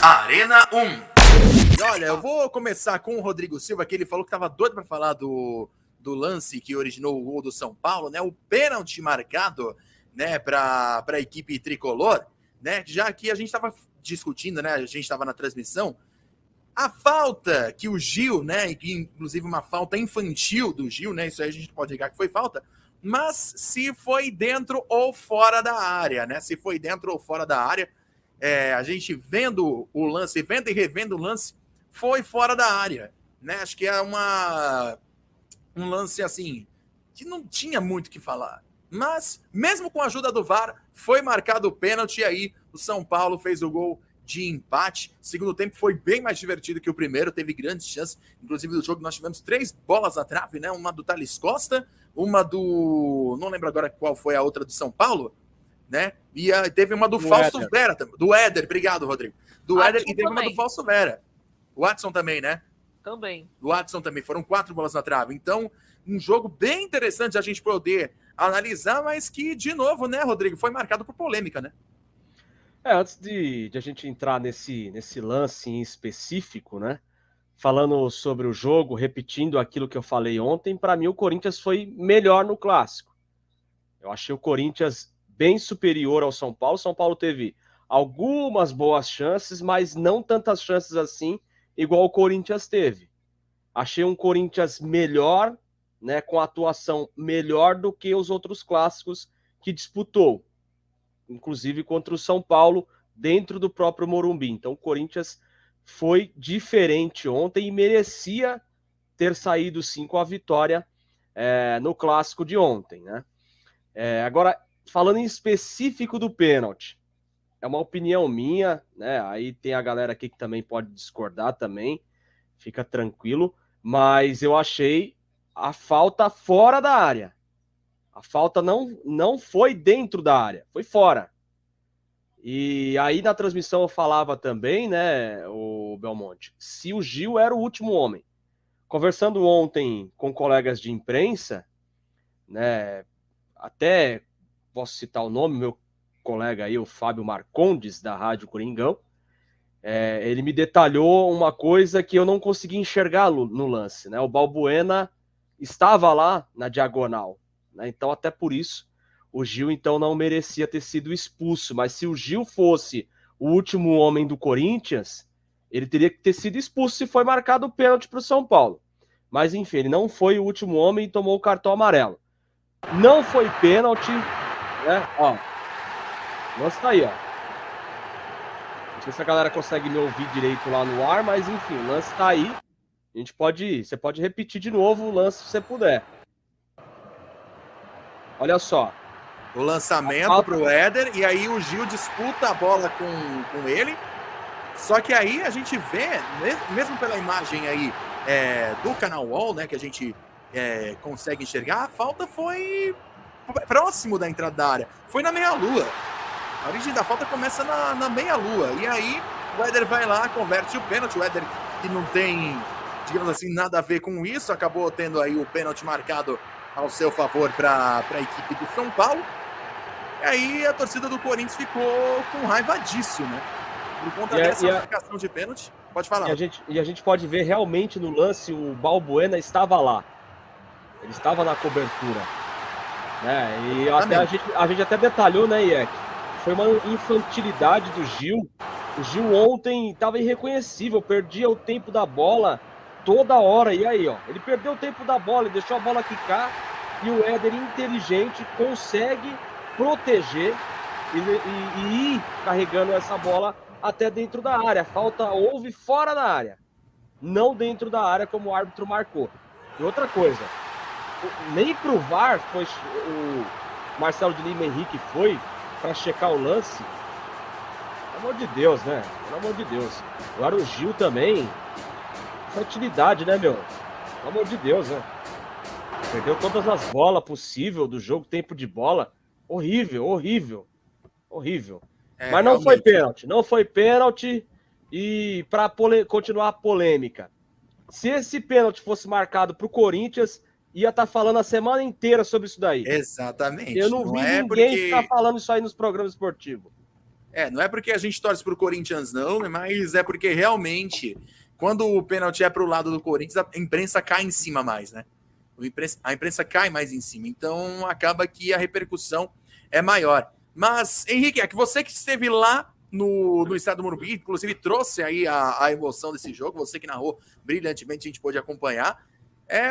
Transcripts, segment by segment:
Arena 1. E olha, eu vou começar com o Rodrigo Silva, que ele falou que estava doido para falar do lance que originou o gol do São Paulo, né? O pênalti marcado, né, para a equipe tricolor, né? Já que a gente estava discutindo, né? A gente estava na transmissão, a falta que o Gil, né? Que inclusive uma falta infantil do Gil, né? Isso aí a gente pode ligar que foi falta, mas se foi dentro ou fora da área, né? Se foi dentro ou fora da área, a gente vendo o lance, vendo e revendo o lance, foi fora da área, né? Acho que é um lance assim que não tinha muito o que falar. Mas, mesmo com a ajuda do VAR, foi marcado o pênalti e aí o São Paulo fez o gol de empate. O segundo tempo foi bem mais divertido que o primeiro, teve grandes chances. Inclusive, no jogo nós tivemos 3 bolas na trave, né? Uma do Thales Costa, uma do... não lembro agora qual foi a outra do São Paulo, né? E teve uma do Fausto Vera, do Éder, obrigado, Rodrigo. Do Éder e teve uma do Fausto Vera. O Watson também, né? Também. O Watson também, foram 4 bolas na trave. Então, um jogo bem interessante a gente poder analisar, mas que, de novo, né, Rodrigo, foi marcado por polêmica, né? Antes de a gente entrar nesse lance em específico, né? Falando sobre o jogo, repetindo aquilo que eu falei ontem, para mim o Corinthians foi melhor no clássico. Eu achei o Corinthians bem superior ao São Paulo. São Paulo teve algumas boas chances, mas não tantas chances assim, igual o Corinthians teve. Achei um Corinthians melhor, né, com atuação melhor do que os outros clássicos que disputou, inclusive contra o São Paulo, dentro do próprio Morumbi. Então o Corinthians foi diferente ontem e merecia ter saído sim com a vitória no clássico de ontem, né? Agora, falando em específico do pênalti, é uma opinião minha, né? Aí tem a galera aqui que também pode discordar também, fica tranquilo, mas eu achei a falta fora da área. A falta não foi dentro da área, foi fora. E aí na transmissão eu falava também, né, o Belmonte, se o Gil era o último homem. Conversando ontem com colegas de imprensa, né, até posso citar o nome, meu colega aí, o Fábio Marcondes, da Rádio Coringão, ele me detalhou uma coisa que eu não consegui enxergar no lance, né? O Balbuena estava lá na diagonal, né? Então até por isso o Gil então não merecia ter sido expulso, mas se o Gil fosse o último homem do Corinthians, ele teria que ter sido expulso se foi marcado o pênalti para o São Paulo. Mas enfim, ele não foi o último homem e tomou o cartão amarelo. Não foi pênalti, né? Ó, o lance tá aí, ó. Não sei se a galera consegue me ouvir direito lá no ar, mas enfim, o lance tá aí. Você pode repetir de novo o lance se você puder. Olha só. O lançamento pro Éder, e aí o Gil disputa a bola com ele. Só que aí a gente vê, mesmo pela imagem aí do canal Wall, né, que a gente consegue enxergar, a falta foi próximo da entrada da área. Foi na meia-lua. A origem da falta começa na meia-lua. E aí o Éder vai lá, converte o pênalti. O Éder, que não tem, digamos assim, nada a ver com isso, acabou tendo aí o pênalti marcado ao seu favor para a equipe do São Paulo. E aí a torcida do Corinthians ficou com raiva disso, né? Por conta dessa marcação de pênalti. Pode falar. E a gente pode ver realmente no lance, o Balbuena estava lá. Ele estava na cobertura. Né? E até a gente até detalhou, né, Iek? Foi uma infantilidade do Gil. O Gil ontem estava irreconhecível, perdia o tempo da bola toda hora. E aí, ó, ele perdeu o tempo da bola, ele deixou a bola quicar. E o Éder, inteligente, consegue proteger e ir carregando essa bola até dentro da área. A falta houve fora da área, não dentro da área como o árbitro marcou. E outra coisa, nem pro VAR foi o Marcelo de Lima Henrique foi para checar o lance. Pelo amor de Deus, né? Pelo amor de Deus. Agora o Gil também, fertilidade, né, meu? Pelo amor de Deus, né? Perdeu todas as bolas possíveis do jogo, tempo de bola. Horrível, horrível. Horrível. Mas não foi pênalti. Não foi pênalti. E para continuar a polêmica, se esse pênalti fosse marcado pro Corinthians, ia estar falando a semana inteira sobre isso daí. Exatamente. Eu não vi ninguém ficar falando isso aí nos programas esportivos. Não é porque a gente torce pro Corinthians, não, mas é porque realmente, quando o pênalti é pro lado do Corinthians, a imprensa cai em cima mais, né? A imprensa cai mais em cima, então acaba que a repercussão é maior. Mas, Henrique, é que você que esteve lá no estado do Morumbi, inclusive trouxe aí a emoção desse jogo, você que narrou brilhantemente, a gente pôde acompanhar.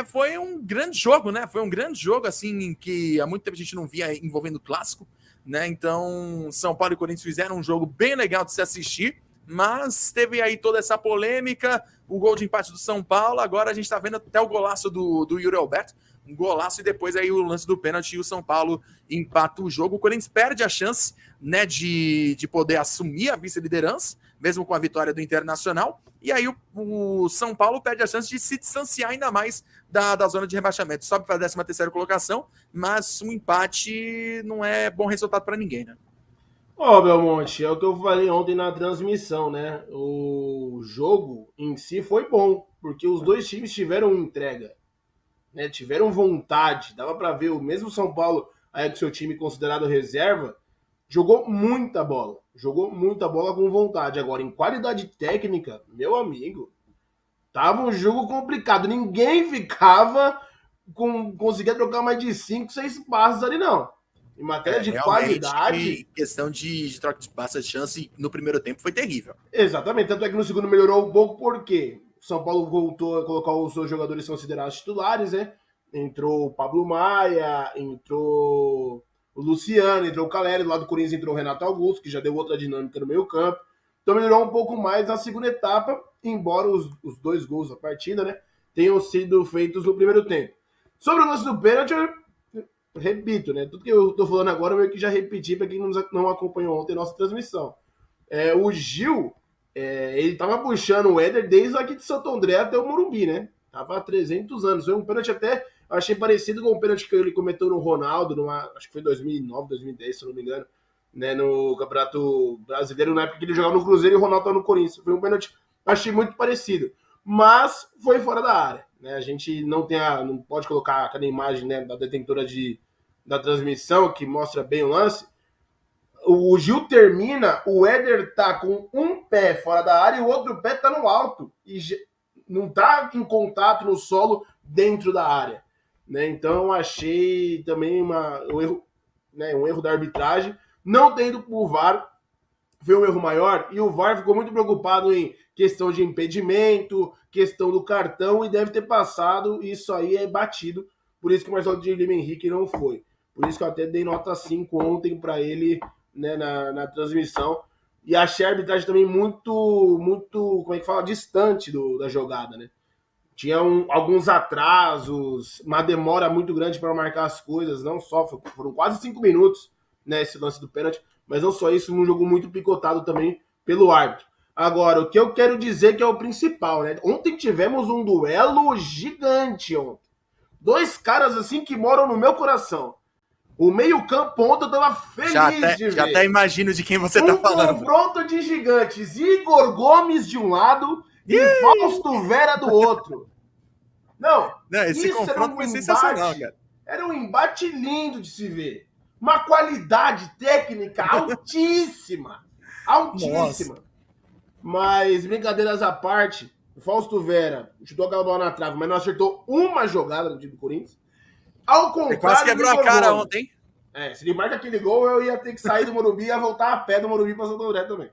Foi um grande jogo, né? Foi um grande jogo, assim, que há muito tempo a gente não via envolvendo clássico, né? Então, São Paulo e Corinthians fizeram um jogo bem legal de se assistir, mas teve aí toda essa polêmica, o gol de empate do São Paulo, agora a gente tá vendo até o golaço do Yuri Alberto, um golaço, e depois aí o lance do pênalti e o São Paulo empata o jogo. O Corinthians perde a chance, né, de poder assumir a vice-liderança, mesmo com a vitória do Internacional, e aí o São Paulo perde a chance de se distanciar ainda mais da zona de rebaixamento. Sobe para a 13ª colocação, mas um empate não é bom resultado para ninguém, né? Belmonte, é o que eu falei ontem na transmissão, né? O jogo em si foi bom, porque os dois times tiveram entrega, né? Tiveram vontade, dava para ver, o mesmo São Paulo, aí com seu time considerado reserva, jogou muita bola com vontade. Agora, em qualidade técnica, meu amigo, tava um jogo complicado, ninguém ficava conseguia trocar mais de 5, 6 passes ali, não. Em matéria de qualidade... questão de troca de passe, a chance no primeiro tempo foi terrível. Exatamente, tanto é que no segundo melhorou um pouco, porque o São Paulo voltou a colocar os seus jogadores considerados titulares, né? Entrou o Pablo Maia, entrou o Luciano, entrou o Caleri, do lado do Corinthians entrou o Renato Augusto, que já deu outra dinâmica no meio campo. Então melhorou um pouco mais na segunda etapa, embora os 2 gols da partida, né, tenham sido feitos no primeiro tempo. Sobre o lance do pênalti, repito, né? Tudo que eu tô falando agora eu meio que já repeti para quem não acompanhou ontem a nossa transmissão. O Gil, ele tava puxando o Éder desde aqui de Santo André até o Morumbi, né? Tava há 300 anos. Foi um pênalti até, eu achei parecido com o pênalti que ele cometeu no Ronaldo, acho que foi 2009, 2010, se eu não me engano, né? No Campeonato Brasileiro, na época que ele jogava no Cruzeiro e o Ronaldo tava no Corinthians. Foi um pênalti, achei muito parecido. Mas foi fora da área, né? A gente não pode colocar aquela imagem, né, da detentora da transmissão que mostra bem o lance. O Gil termina, o Éder tá com um pé fora da área e o outro pé tá no alto e não tá em contato no solo dentro da área, né? Então achei também um erro da arbitragem, não ter ido pro VAR. Foi um erro maior, e o VAR ficou muito preocupado em questão de impedimento, questão do cartão, e deve ter passado, e isso aí é batido, por isso que o Marcelo de Lima Henrique não foi. Por isso que eu até dei nota 5 ontem para ele, né, na transmissão, e achei a arbitragem também muito, como é que fala, distante da jogada, né? Tinha alguns atrasos, uma demora muito grande para marcar as coisas, não só, foram quase 5 minutos, né, esse lance do pênalti, mas não só isso, um jogo muito picotado também pelo árbitro. Agora, o que eu quero dizer que é o principal, né? Ontem tivemos um duelo gigante ontem. 2 caras assim que moram no meu coração. O meio-campo ontem eu tava feliz de ver. Já até imagino de quem você tá falando. Confronto de gigantes. Igor Gomes de um lado e Fausto Vera do outro. Não, esse confronto foi sensacional, cara. Era um embate lindo de se ver. Uma qualidade técnica altíssima. Altíssima. Nossa. Mas, brincadeiras à parte, o Fausto Vera chutou aquela bola na trave, mas não acertou uma jogada no time do Corinthians. Ao contrário, ele quase quebrou a cara ontem. Se ele marca aquele gol, eu ia ter que sair do Morumbi e ia voltar a pé do Morumbi para Santo André também.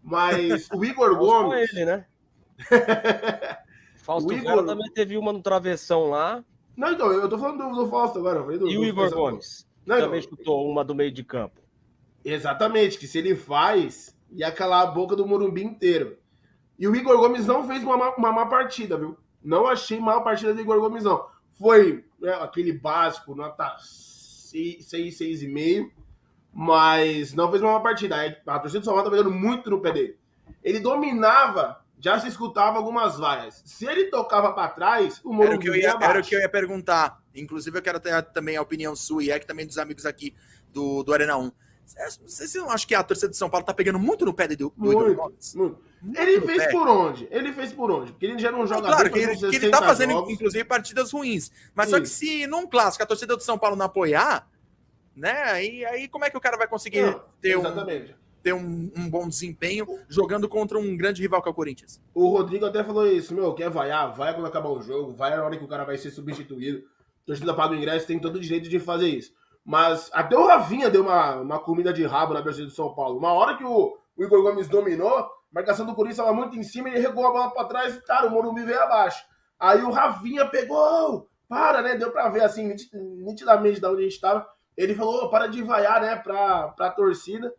Mas o Igor Gomes... ele, né? Fausto Vera também teve uma no travessão lá. Não, então, eu tô falando do Fausto agora. E o Igor Gomes? Também chutou uma do meio de campo. Exatamente, que se ele faz, ia calar a boca do Morumbi inteiro. E o Igor Gomes não fez uma má partida, viu? Não achei má partida do Igor Gomes, não. Foi, né, aquele básico, nota 6, 6,5, mas não fez uma má partida. A torcida do São Paulo tá pegando muito no pé dele. Ele dominava, já se escutava algumas vaias. Se ele tocava para trás, o Morumbi era o que eu ia perguntar. Inclusive, eu quero ter também a opinião sua e também dos amigos aqui do Arena 1. Você não acha que a torcida de São Paulo tá pegando muito no pé do Igor Gomes? Muito. Ele fez por onde? Porque ele já não joga claro, bem. Claro, que ele tá fazendo, inclusive, partidas ruins. Mas só que se num clássico a torcida do São Paulo não apoiar, né? Aí como é que o cara vai conseguir ter exatamente. ter um bom desempenho jogando contra um grande rival que é o Corinthians. O Rodrigo até falou isso, quer vaiar? Vai quando acabar o jogo, vai na hora que o cara vai ser substituído. A torcida paga o ingresso, tem todo o direito de fazer isso. Mas até o Rafinha deu uma comida de rabo na torcida do São Paulo. Uma hora que o Igor Gomes dominou, a marcação do Corinthians estava muito em cima, ele regou a bola para trás e, cara, o Morumbi veio abaixo. Aí o Rafinha pegou, né? Deu para ver, assim, nitidamente de onde a gente estava. Ele falou, para de vaiar, né, pra torcida.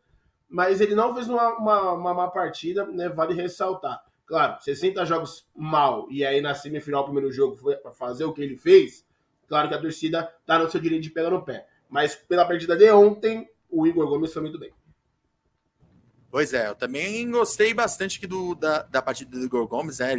Mas ele não fez uma má partida, né? Vale ressaltar. Claro, 60 jogos mal, e aí na semifinal, o primeiro jogo, foi para fazer o que ele fez. Claro que a torcida tá no seu direito de pegar no pé. Mas pela partida de ontem, o Igor Gomes foi muito bem. Pois é, eu também gostei bastante aqui da partida do Igor Gomes, né?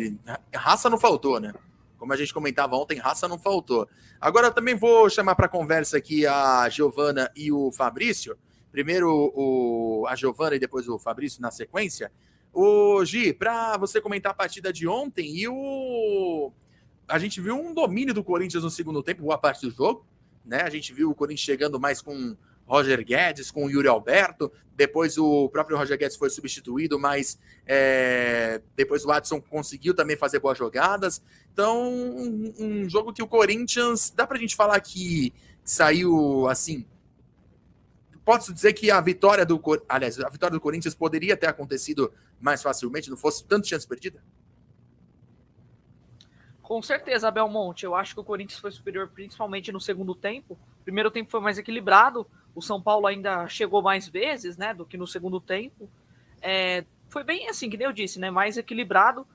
Raça não faltou, né? Como a gente comentava ontem, raça não faltou. Agora eu também vou chamar para conversa aqui a Giovana e o Fabrício. Primeiro a Giovana e depois o Fabrício na sequência. O Gi, para você comentar a partida de ontem, a gente viu um domínio do Corinthians no segundo tempo, boa parte do jogo, né? A gente viu o Corinthians chegando mais com Roger Guedes, com o Yuri Alberto, depois o próprio Roger Guedes foi substituído, mas depois o Adson conseguiu também fazer boas jogadas. Então, um jogo que o Corinthians, dá pra gente falar que saiu assim. Posso dizer que a vitória do Corinthians poderia ter acontecido mais facilmente, não fosse tanto chance perdida? Com certeza, Belmonte. Eu acho que o Corinthians foi superior principalmente no segundo tempo. O primeiro tempo foi mais equilibrado. O São Paulo ainda chegou mais vezes, né, do que no segundo tempo. Foi bem assim, que nem eu disse, né, mais equilibrado.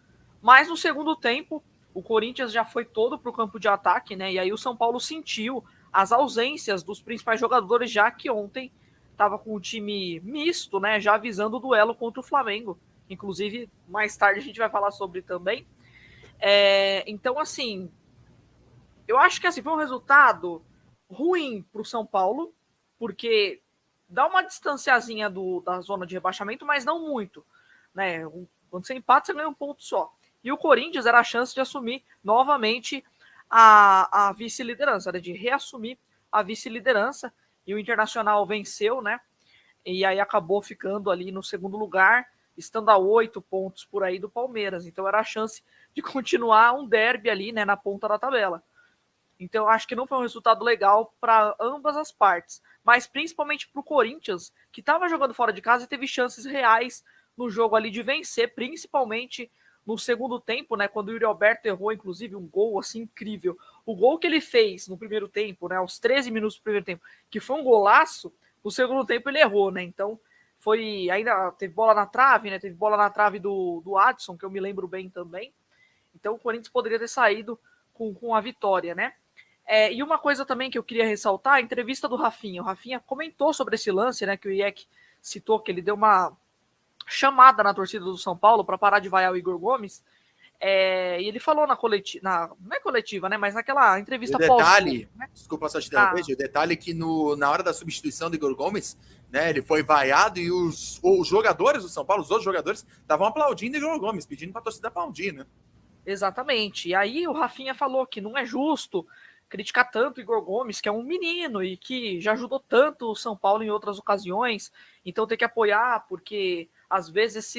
Mas no segundo tempo, o Corinthians já foi todo para o campo de ataque, né, e aí o São Paulo sentiu as ausências dos principais jogadores, já que ontem estava com o time misto, né, já avisando o duelo contra o Flamengo. Inclusive, mais tarde a gente vai falar sobre também. Então, assim, eu acho que assim, foi um resultado ruim para o São Paulo, porque dá uma distanciazinha da zona de rebaixamento, mas não muito, né? Quando você empata, você ganha um ponto só. E o Corinthians era a chance de assumir novamente a vice-liderança, né? De reassumir a vice-liderança, e o Internacional venceu, né? E aí acabou ficando ali no segundo lugar, estando a 8 pontos por aí do Palmeiras. Então era a chance de continuar um derby ali, né, na ponta da tabela. Então eu acho que não foi um resultado legal para ambas as partes, mas principalmente para o Corinthians, que estava jogando fora de casa e teve chances reais no jogo ali de vencer, principalmente no segundo tempo, né, quando o Yuri Alberto errou, inclusive, um gol assim incrível. O gol que ele fez no primeiro tempo, né, aos 13 minutos do primeiro tempo, que foi um golaço, no segundo tempo ele errou, né, então ainda teve bola na trave, né, teve bola na trave do Adson, que eu me lembro bem também. Então o Corinthians poderia ter saído com a vitória, né? E uma coisa também que eu queria ressaltar, a entrevista do Rafinha. O Rafinha comentou sobre esse lance, né? Que o IEC citou, que ele deu uma chamada na torcida do São Paulo para parar de vaiar o Igor Gomes. E ele falou na coletiva, não é coletiva, né? Mas naquela entrevista detalhe, né? Desculpa só te interromper, o detalhe é que na hora da substituição do Igor Gomes, né, ele foi vaiado e os jogadores do São Paulo, os outros jogadores, estavam aplaudindo o Igor Gomes, pedindo para a torcida aplaudir, né? Exatamente. E aí o Rafinha falou que não é justo criticar tanto o Igor Gomes, que é um menino e que já ajudou tanto o São Paulo em outras ocasiões, então tem que apoiar, porque às vezes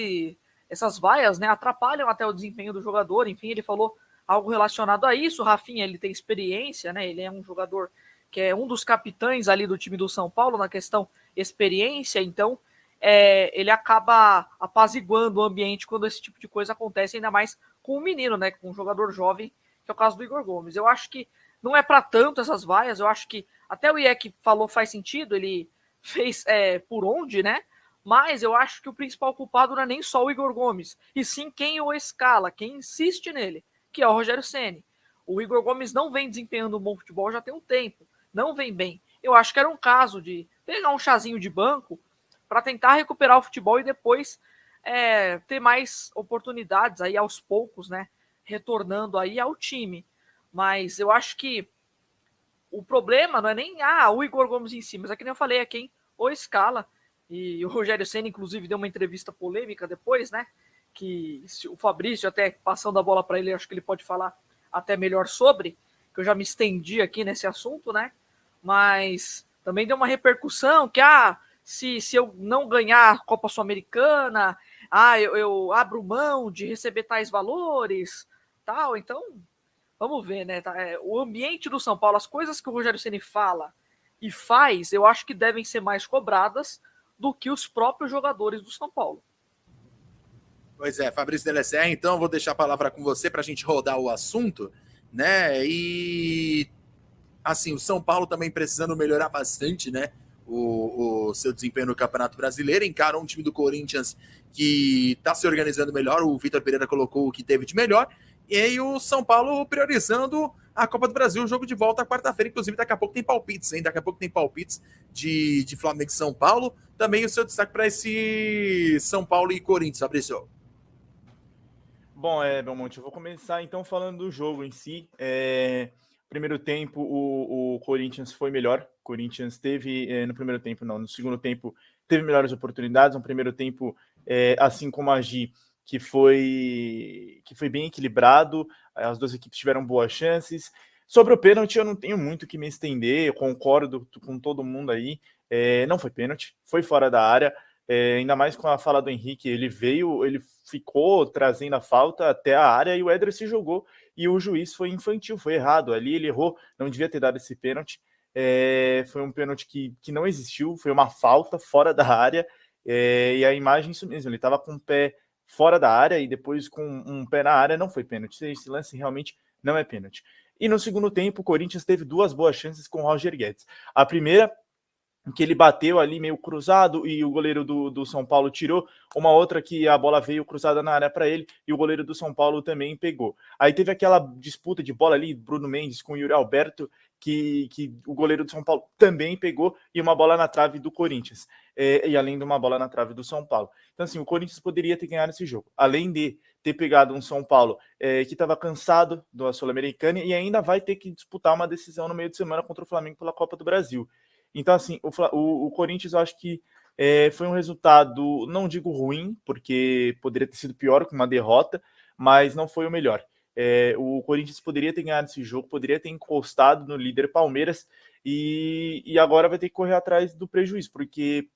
essas vaias, né, atrapalham até o desempenho do jogador. Enfim, ele falou algo relacionado a isso. O Rafinha, ele tem experiência, né, ele é um jogador que é um dos capitães ali do time do São Paulo na questão experiência, então ele acaba apaziguando o ambiente quando esse tipo de coisa acontece, ainda mais com um menino, né, com um jogador jovem, que é o caso do Igor Gomes. Eu acho que não é para tanto essas vaias, eu acho que até o IEC falou faz sentido, ele fez por onde, né? Mas eu acho que o principal culpado não é nem só o Igor Gomes, e sim quem o escala, quem insiste nele, que é o Rogério Ceni. O Igor Gomes não vem desempenhando um bom futebol já tem um tempo, não vem bem. Eu acho que era um caso de pegar um chazinho de banco para tentar recuperar o futebol e depois ter mais oportunidades aí aos poucos, né? Retornando aí ao time. Mas eu acho que o problema não é nem o Igor Gomes em si, mas é que nem eu falei, é quem o escala. E o Rogério Ceni, inclusive, deu uma entrevista polêmica depois, né? Que o Fabrício, até passando a bola para ele, acho que ele pode falar até melhor sobre, que eu já me estendi aqui nesse assunto, né? Mas também deu uma repercussão que se eu não ganhar a Copa Sul-Americana, eu abro mão de receber tais valores, tal. Então, vamos ver, né? O ambiente do São Paulo, as coisas que o Rogério Ceni fala e faz, eu acho que devem ser mais cobradas do que os próprios jogadores do São Paulo. Pois é, Fabrício Delecé, então vou deixar a palavra com você para a gente rodar o assunto, né? E assim, o São Paulo também precisando melhorar bastante, né? O seu desempenho no Campeonato Brasileiro, encara um time do Corinthians que está se organizando melhor, o Vitor Pereira colocou o que teve de melhor, e aí o São Paulo priorizando a Copa do Brasil, o jogo de volta quarta-feira, inclusive daqui a pouco tem palpites, hein? Daqui a pouco tem palpites de Flamengo e São Paulo, também o seu destaque para esse São Paulo e Corinthians, Fabrício. Bom, Belmonte, eu vou começar então falando do jogo em si. Primeiro tempo, o Corinthians foi melhor. O Corinthians teve, no segundo tempo, teve melhores oportunidades. No primeiro tempo, assim como a Gi, que foi bem equilibrado. As duas equipes tiveram boas chances. Sobre o pênalti, eu não tenho muito que me estender. Eu concordo com todo mundo aí. Não foi pênalti, foi fora da área. Ainda mais com a fala do Henrique, ele ficou trazendo a falta até a área e o Éder se jogou e o juiz foi infantil, foi errado, ali ele errou, não devia ter dado esse pênalti, foi um pênalti que não existiu, foi uma falta fora da área, e a imagem isso mesmo, ele estava com o pé fora da área e depois com um pé na área, não foi pênalti, esse lance realmente não é pênalti. E no segundo tempo o Corinthians teve duas boas chances com o Roger Guedes, a primeira que ele bateu ali meio cruzado e o goleiro do São Paulo tirou, uma outra que a bola veio cruzada na área para ele e o goleiro do São Paulo também pegou. Aí teve aquela disputa de bola ali, Bruno Mendes com o Yuri Alberto, que o goleiro do São Paulo também pegou e uma bola na trave do Corinthians, e além de uma bola na trave do São Paulo. Então assim, o Corinthians poderia ter ganhado esse jogo, além de ter pegado um São Paulo que estava cansado da Sul-Americana e ainda vai ter que disputar uma decisão no meio de semana contra o Flamengo pela Copa do Brasil. Então, assim, o Corinthians, eu acho que foi um resultado, não digo ruim, porque poderia ter sido pior com uma derrota, mas não foi o melhor. O Corinthians poderia ter ganhado esse jogo, poderia ter encostado no líder Palmeiras e agora vai ter que correr atrás do prejuízo, porque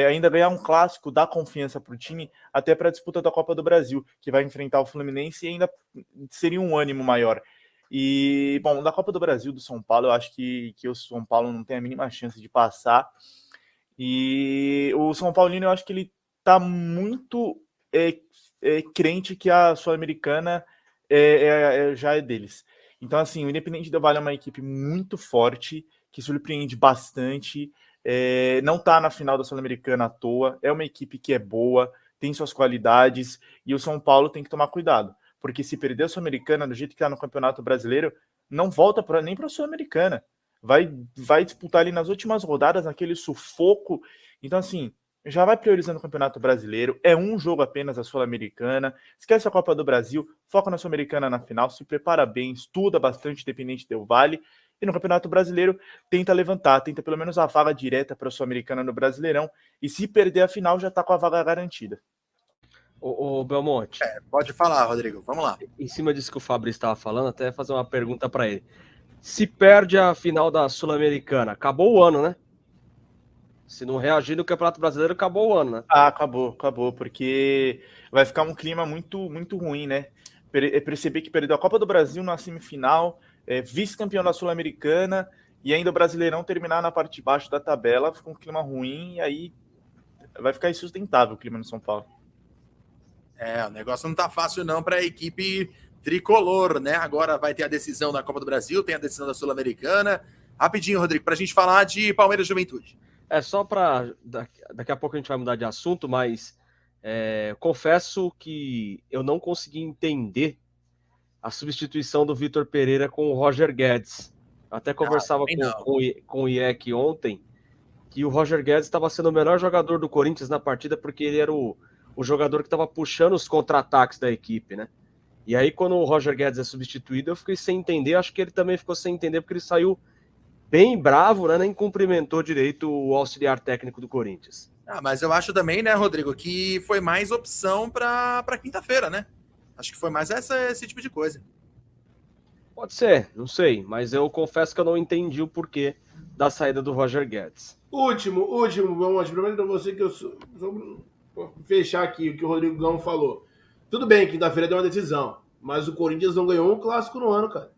ainda ganhar um clássico dá confiança para o time, até para a disputa da Copa do Brasil, que vai enfrentar o Fluminense e ainda seria um ânimo maior. E, bom, da Copa do Brasil do São Paulo, eu acho que o São Paulo não tem a mínima chance de passar. E o São Paulino, eu acho que ele tá muito crente que a Sul-Americana já é deles. Então, assim, o Independente Del Valle é uma equipe muito forte, que surpreende bastante. Não tá na final da Sul-Americana à toa. É uma equipe que é boa, tem suas qualidades, e o São Paulo tem que tomar cuidado. Porque se perder a Sul-Americana do jeito que está no Campeonato Brasileiro, não volta nem para a Sul-Americana. Vai disputar ali nas últimas rodadas, naquele sufoco. Então, assim, já vai priorizando o Campeonato Brasileiro. É um jogo apenas a Sul-Americana. Esquece a Copa do Brasil, foca na Sul-Americana na final, se prepara bem, estuda bastante, Independente Del Valle. E no Campeonato Brasileiro, tenta levantar, tenta pelo menos a vaga direta para a Sul-Americana no Brasileirão. E se perder a final, já está com a vaga garantida. O Belmonte. Pode falar, Rodrigo. Vamos lá. Em cima disso que o Fabrício estava falando, até fazer uma pergunta para ele. Se perde a final da Sul-Americana, acabou o ano, né? Se não reagir no Campeonato Brasileiro, acabou o ano, né? Acabou, porque vai ficar um clima muito, muito ruim, né? Perceber que perdeu a Copa do Brasil na semifinal, vice-campeão da Sul-Americana e ainda o Brasileirão terminar na parte de baixo da tabela, fica um clima ruim e aí vai ficar insustentável o clima no São Paulo. O negócio não tá fácil não para a equipe tricolor, né? Agora vai ter a decisão da Copa do Brasil, tem a decisão da Sul-Americana. Rapidinho, Rodrigo, para a gente falar de Palmeiras Juventude. Só para... Daqui a pouco a gente vai mudar de assunto, mas confesso que eu não consegui entender a substituição do Vitor Pereira com o Roger Guedes. Eu até conversava com o IEC ontem, que o Roger Guedes estava sendo o melhor jogador do Corinthians na partida, porque ele era o jogador que estava puxando os contra-ataques da equipe, né? E aí, quando o Roger Guedes é substituído, eu fiquei sem entender. Acho que ele também ficou sem entender, porque ele saiu bem bravo, né? Nem cumprimentou direito o auxiliar técnico do Corinthians. Mas eu acho também, né, Rodrigo, que foi mais opção para quinta-feira, né? Acho que foi mais esse tipo de coisa. Pode ser, não sei. Mas eu confesso que eu não entendi o porquê da saída do Roger Guedes. Último, vamos primeiro pra você que eu vou fechar aqui o que o Rodrigo Gão falou. Tudo bem, quinta-feira deu uma decisão, mas o Corinthians não ganhou um clássico no ano, cara.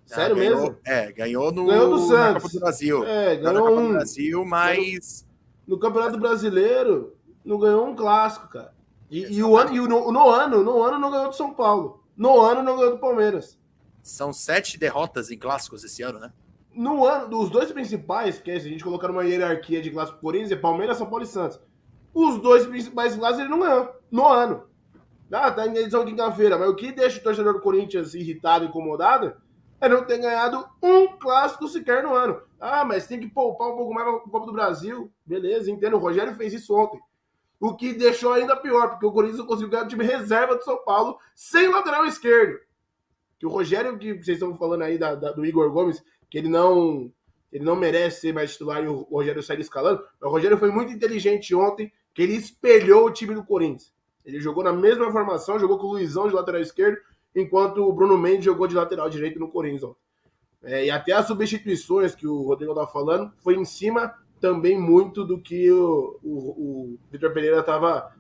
Sério ganhou, mesmo? Ganhou Ganhou do Santos. na Copa do Brasil. Ganhou na Copa um. do Brasil, mas... No Campeonato Brasileiro, não ganhou um clássico, cara. No ano não ganhou do São Paulo. No ano não ganhou do Palmeiras. São 7 derrotas em clássicos esse ano, né? No ano, dos dois principais, que é, se a gente colocar numa hierarquia de clássico Corinthians, é Palmeiras, São Paulo e Santos. Os dois principais clássicos ele não ganhou. No ano. Tá em edição de quinta-feira. Mas o que deixa o torcedor do Corinthians irritado, incomodado, é não ter ganhado um clássico sequer no ano. Mas tem que poupar um pouco mais para a Copa do Brasil. Beleza, entendo. O Rogério fez isso ontem. O que deixou ainda pior, porque o Corinthians não conseguiu ganhar o time reserva do São Paulo sem lateral esquerdo. Que o Rogério, que vocês estão falando aí do Igor Gomes, que ele não merece ser mais titular e o Rogério sai escalando. O Rogério foi muito inteligente ontem, que ele espelhou o time do Corinthians. Ele jogou na mesma formação, jogou com o Luizão de lateral esquerdo, enquanto o Bruno Mendes jogou de lateral direito no Corinthians. E até as substituições que o Rodrigo estava falando foi em cima também muito do que o Vitor Pereira estava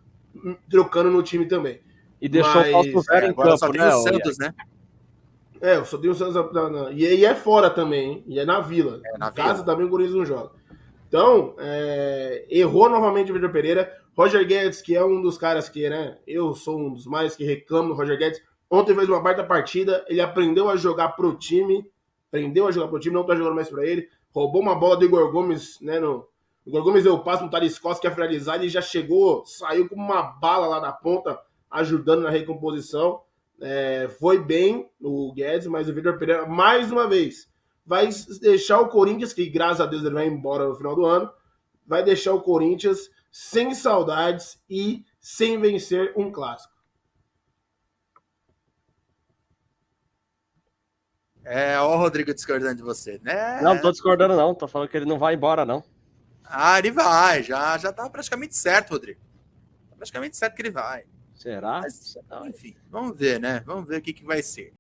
trocando no time também. E deixou o Fausto Vera em campo, só tem né? o Santos, né? Eu só tenho o Santos e é fora também, hein? E é na Vila. Na casa Vila. também o Corinthians não joga. Então, errou novamente o Vitor Pereira. Roger Guedes, que é um dos caras que, né? Eu sou um dos mais que reclamo do Roger Guedes. Ontem fez uma baita partida. Ele aprendeu a jogar pro time. Não tá jogando mais pra ele. Roubou uma bola do Igor Gomes, né? O Igor Gomes deu o passo no Thales Costa, que ia finalizar. Ele já saiu com uma bala lá na ponta, ajudando na recomposição. Foi bem o Guedes, mas o Vitor Pereira, mais uma vez, vai deixar o Corinthians, que graças a Deus ele vai embora no final do ano, vai deixar o Corinthians sem saudades e sem vencer um clássico. Ó o Rodrigo discordando de você, né? Não tô discordando, não. Tô falando que ele não vai embora, não. Ele vai. Já tá praticamente certo, Rodrigo. Tá praticamente certo que ele vai. Será? Mas, enfim, vamos ver, né? Vamos ver o que vai ser.